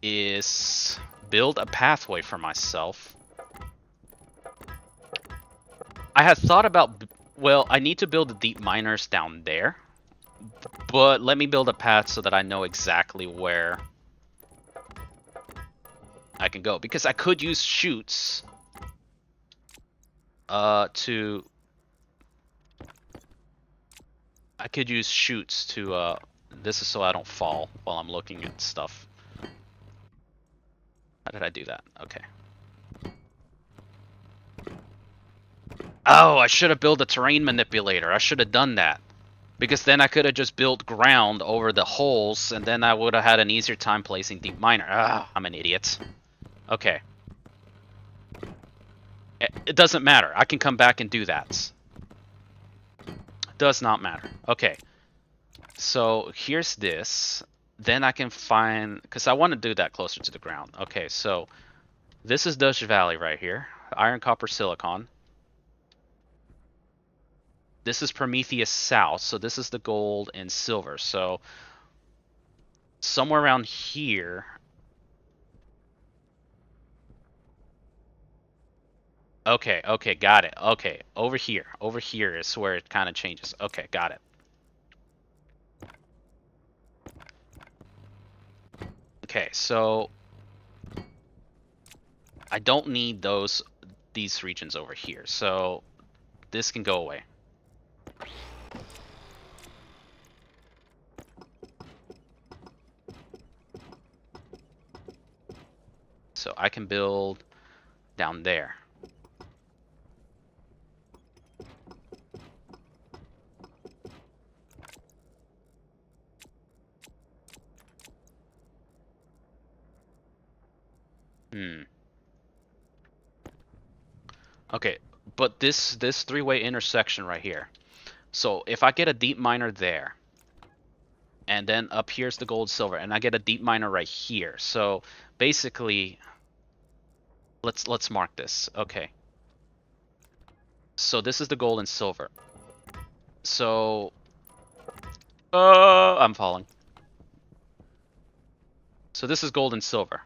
is build a pathway for myself. I had thought about, well, I need to build the deep miners down there, but let me build a path so that I know exactly where I can go, because I could use chutes to this is so I don't fall while I'm looking at stuff. How did I do that? Okay. Oh, I should have built a terrain manipulator. I should have done that. Because then I could have just built ground over the holes, and then I would have had an easier time placing deep miner. Ah, I'm an idiot. Okay. It doesn't matter. I can come back and do that. Does not matter. Okay. So here's this. Then I can find, because I want to do that closer to the ground. Okay, so this is Dutch Valley right here. Iron, copper, silicon. This is Prometheus South, so this is the gold and silver. So somewhere around here. Okay, got it. Okay, over here is where it kind of changes. Okay, got it. Okay, so I don't need these regions over here, so this can go away. So I can build down there. Okay, but this three-way intersection right here. So if I get a deep miner there, and then up here's the gold silver, and I get a deep miner right here. So basically, let's mark this. Okay. So this is the gold and silver. So I'm falling. So this is gold and silver.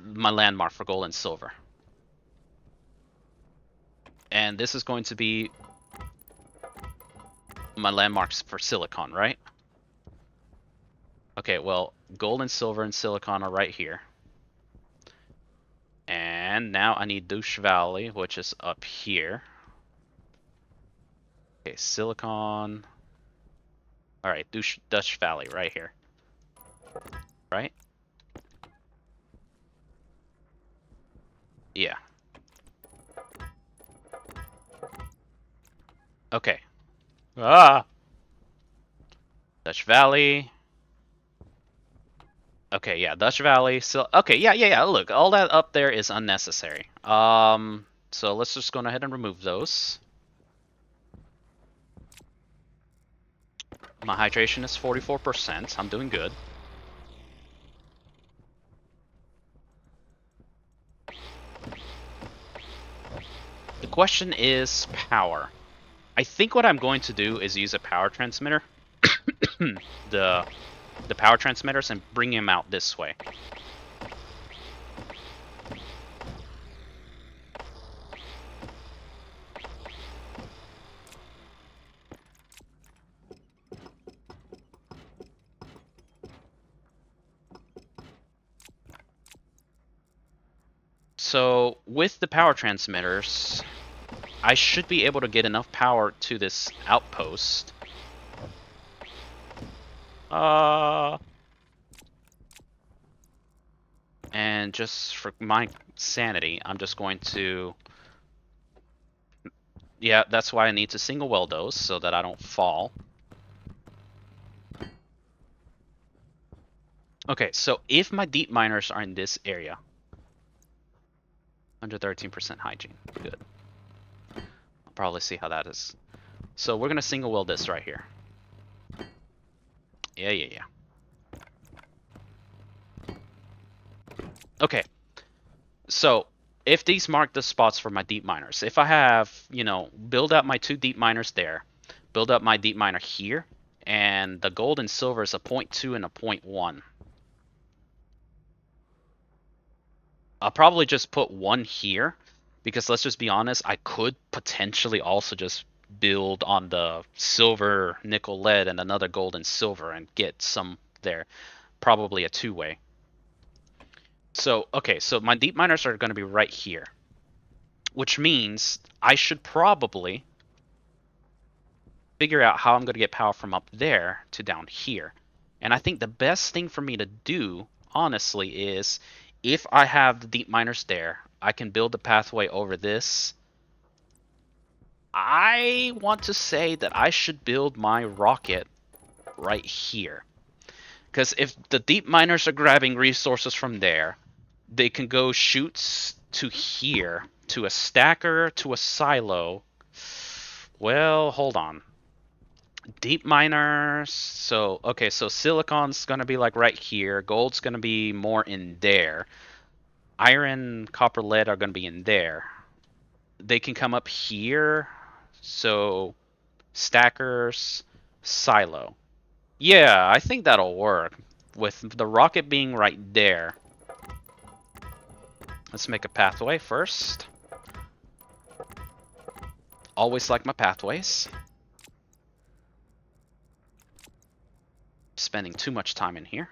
My landmark for gold and silver. And this is going to be my landmarks for silicon, right? Okay, well, gold and silver and silicon are right here. And now I need Douche Valley, which is up here. Okay, silicon. All right, Dutch Valley right here. Right? Yeah. Okay. Ah! Dutch Valley. Okay, yeah, Dutch Valley. So, okay, yeah. Look, all that up there is unnecessary. So let's just go ahead and remove those. My hydration is 44%. I'm doing good. The question is power. I think what I'm going to do is use a power transmitter. the power transmitters and bring him out this way. So with the power transmitters, I should be able to get enough power to this outpost. And just for my sanity, I'm just going to... Yeah, that's why I need to single weld those, so that I don't fall. Okay, so if my deep miners are in this area... 113% hygiene. Good. I'll probably see how that is. So we're going to single weld this right here. Yeah. Okay. So if these mark the spots for my deep miners, if I have, build out my 2 deep miners there, build up my deep miner here, and the gold and silver is a 0.2 and a 0.1. I'll probably just put 1 here, because let's just be honest, I could potentially also just build on the silver, nickel, lead, and another gold and silver and get some there. Probably a 2-way. So, okay, so my deep miners are going to be right here. Which means I should probably figure out how I'm going to get power from up there to down here. And I think the best thing for me to do, honestly, is if I have the deep miners there, I can build a pathway over this. I want to say that I should build my rocket right here. Because if the deep miners are grabbing resources from there, they can go chutes to here, to a stacker, to a silo. Well, hold on. Deep miners. So, okay, so silicon's going to be like right here. Gold's going to be more in there. Iron, copper, lead are going to be in there. They can come up here. So, stackers, silo. Yeah, I think that'll work. With the rocket being right there. Let's make a pathway first. Always like my pathways. Spending too much time in here.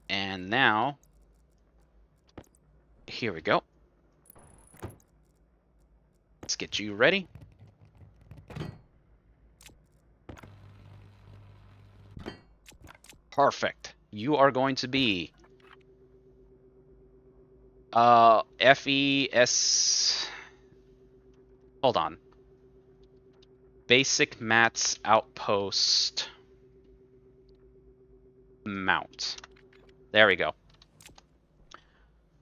And now, here we go. Let's get you ready. Perfect. You are going to be FES. Hold on. Basic Mats Outpost Mount. There we go.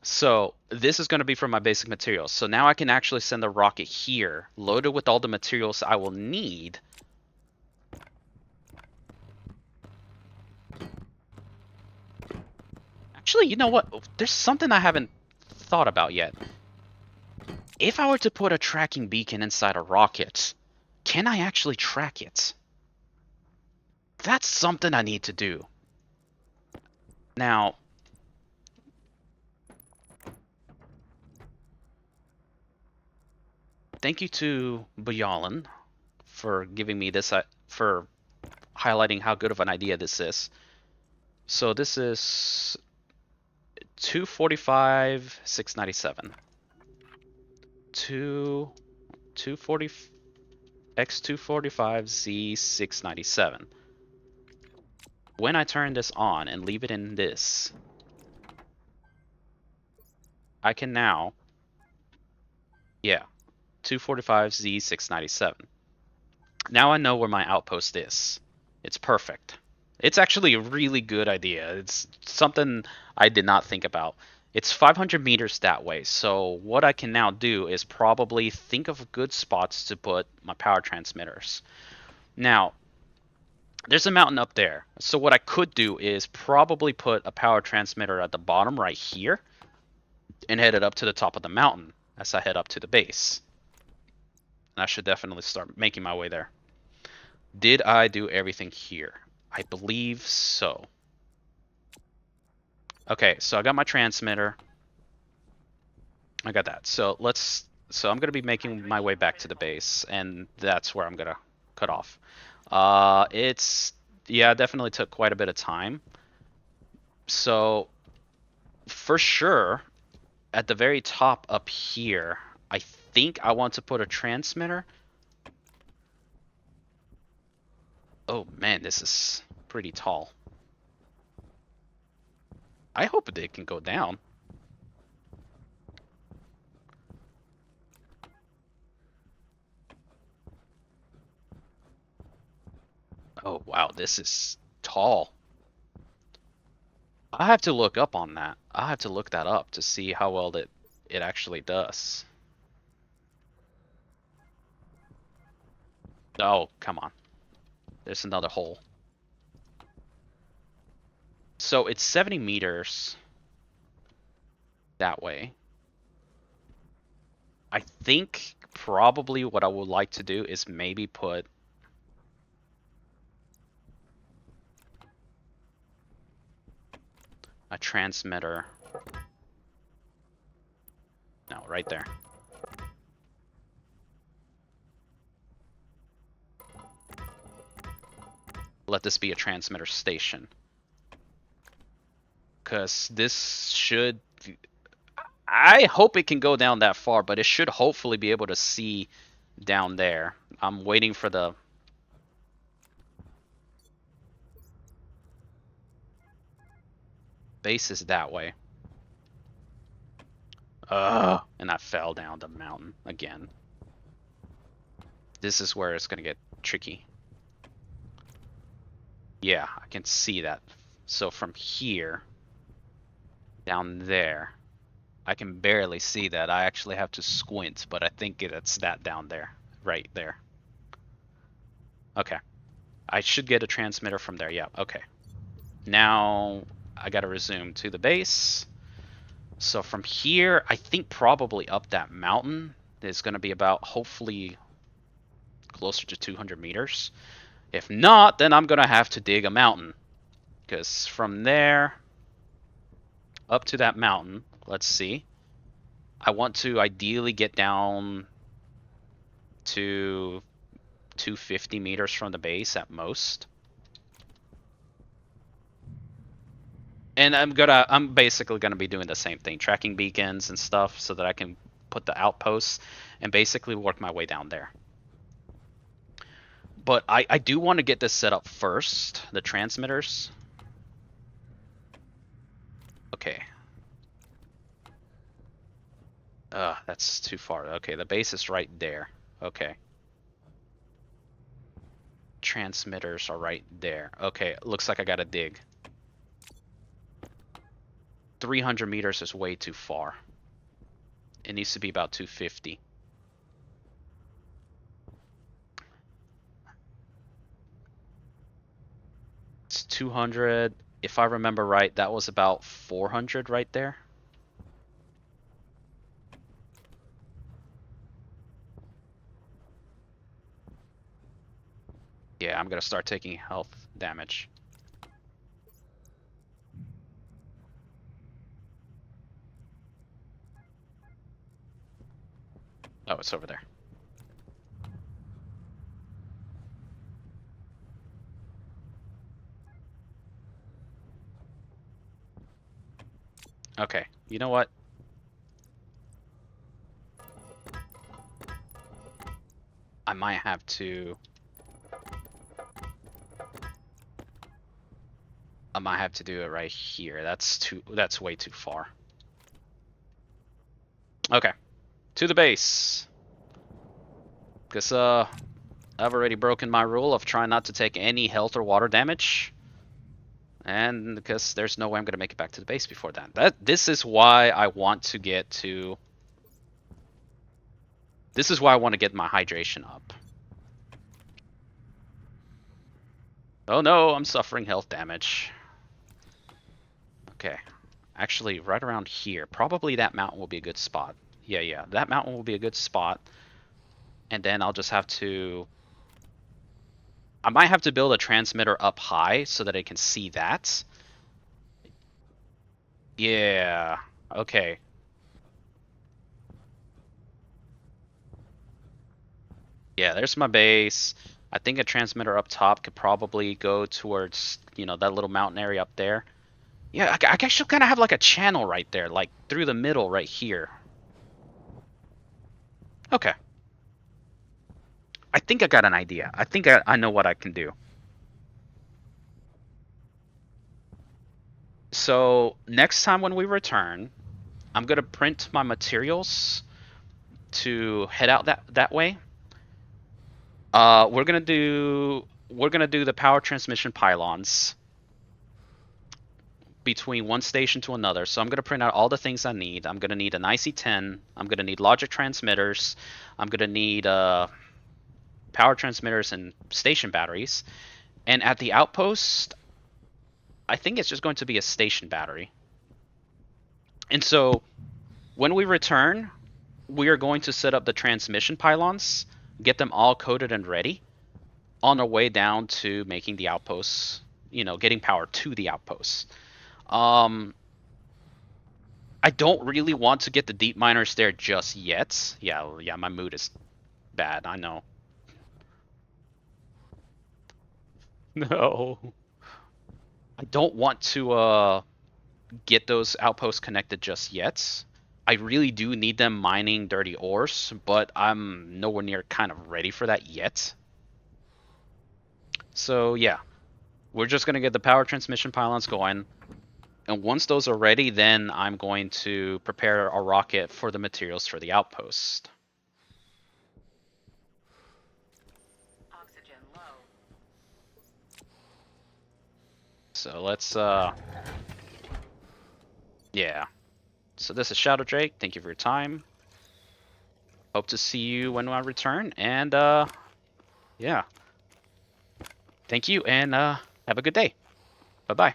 So this is going to be for my basic materials. So now I can actually send the rocket here, loaded with all the materials I will need. Actually, you know what? There's something I haven't thought about yet. If I were to put a tracking beacon inside a rocket, can I actually track it? That's something I need to do. Now, thank you to Bayalan for giving me this, for highlighting how good of an idea this is. So this is 245, 697. 240 X245 Z697. When I turn this on and leave it in this, I can now, yeah, 245 Z697. Now I know where my outpost is. It's perfect. It's actually a really good idea. It's something I did not think about. It's 500 meters that way, so what I can now do is probably think of good spots to put my power transmitters. Now, there's a mountain up there, so what I could do is probably put a power transmitter at the bottom right here and head it up to the top of the mountain as I head up to the base. I should definitely start making my way there. Did I do everything here? I believe so. Okay, so I got my transmitter. I got that. So I'm gonna be making my way back to the base, and that's where I'm gonna cut off. Yeah, it definitely took quite a bit of time. So for sure, at the very top up here, I think I want to put a transmitter. Oh man, this is pretty tall. I hope it can go down. Oh wow, this is tall. I have to look up on that. I have to look that up to see how well it actually does. Oh, come on. There's another hole. So it's 70 meters that way. I think probably what I would like to do is maybe put a transmitter. No, right there. Let this be a transmitter station. Because this should... I hope it can go down that far, but it should hopefully be able to see down there. I'm waiting for the... base is that way. And I fell down the mountain again. This is where it's gonna get tricky. Yeah, I can see that. So from here down there, I can barely see that. I actually have to squint, but I think it's that down there, right there. Okay. I should get a transmitter from there. Yeah, okay. Now I gotta resume to the base. So from here, I think probably up that mountain is gonna be about hopefully closer to 200 meters. If not, then I'm gonna have to dig a mountain. Because from there up to that mountain, let's see. I want to ideally get down to 250 meters from the base at most. And I'm basically gonna be doing the same thing, tracking beacons and stuff so that I can put the outposts and basically work my way down there. But I do want to get this set up first, the transmitters. Okay. That's too far. Okay, the base is right there. Okay. Transmitters are right there. Okay, looks like I gotta dig. 300 meters is way too far. It needs to be about 250. It's 200. If I remember right, that was about 400 right there. Yeah, I'm gonna start taking health damage. Oh, it's over there. Okay, you know what? I might have to... I might have to do it right here. That's way too far. Okay, to the base. Because I've already broken my rule of trying not to take any health or water damage. And because there's no way I'm gonna make it back to the base before that. This is why I want to get to... This is why I want to get my hydration up. Oh no, I'm suffering health damage. Okay. Actually, right around here. Probably that mountain will be a good spot. Yeah. That mountain will be a good spot. And then I'll just have to... I might have to build a transmitter up high so that I can see that. Yeah. Okay. Yeah, there's my base. I think a transmitter up top could probably go towards, you know, that little mountain area up there. Yeah, I guess you'll kind of have like a channel right there, like through the middle right here. Okay. I think I got an idea. I think I know what I can do. So next time when we return, I'm gonna print my materials to head out that way. We're gonna do the power transmission pylons between one station to another. So I'm gonna print out all the things I need. I'm gonna need an IC10. I'm gonna need logic transmitters. I'm gonna need power transmitters and station batteries. And at the outpost, I think it's just going to be a station battery. And so when we return, we are going to set up the transmission pylons, get them all coded and ready on our way down to making the outposts, you know, getting power to the outposts. Um, I don't really want to get the deep miners there just yet. Yeah, my mood is bad, I know. No. I don't want to get those outposts connected just yet. I really do need them mining dirty ores, but I'm nowhere near kind of ready for that yet. So yeah, we're just gonna get the power transmission pylons going, and once those are ready, then I'm going to prepare a rocket for the materials for the outpost.
Oxygen low.
So let's yeah. So this is Shadow Drake. Thank you for your time. Hope to see you when I return, and yeah. Thank you, and have a good day. Bye-bye.